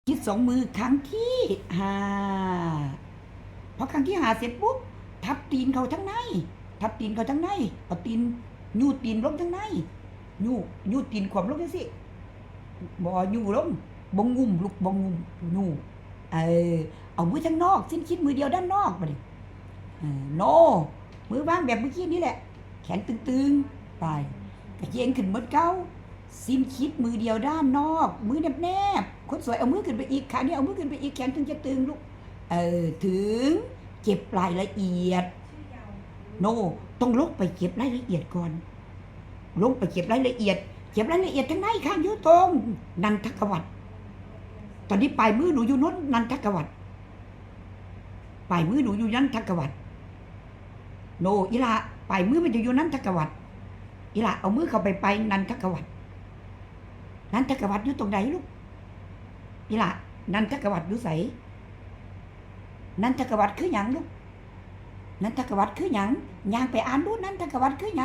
คิดสองมือครั้งที่ห้าพอครั้งที่ห้าเสร็จปุ๊บทับตีนเขาทั้งในทับตีนเขาทั้งในเอาตีนยูตีนลงทั้งในยูตีนขวบลงจังสิบ่ยูลงบ่งุ่มลูกบ่งุ่มยูเอามือทั้งนอกสิ้นคิดมือเดียวด้านนอกไปดิโนมือวางแบบเมื่อกี้นี่แหละแขนตึงๆไปกระเยงขึ้นหมดเก้าสิ้นคิดมือเดียวด้านนอกมือแนบๆคนสวยเอามือขึ้นไปอีกขานี้เอามือขึ้นไปอีกแขนถึงจะตึงลูกถึงเก็บรายละเอียดโนต้องลงไปเก็บรายละเอียดก่อนลงไปเก็บรายละเอียดทั้งในข้างยุตรงนันทกวัตตอนนี้ปลายมือหนูอยู่นู้นนันทกวัตปลายมือหนูอยู่นันทกวัตโนอีละปลายมือมันจะอยู่นันทกวัตอีละเอามือเข้าไปนันทกวัตนันทกวัตอยู่ตรงไหนลูกอีละนันทกวัตอยู่ไสนันทกวัตคือหยังลูกนันทกวัตคือหยังย่างไปอ่านดูนันทกวัตคือหยัง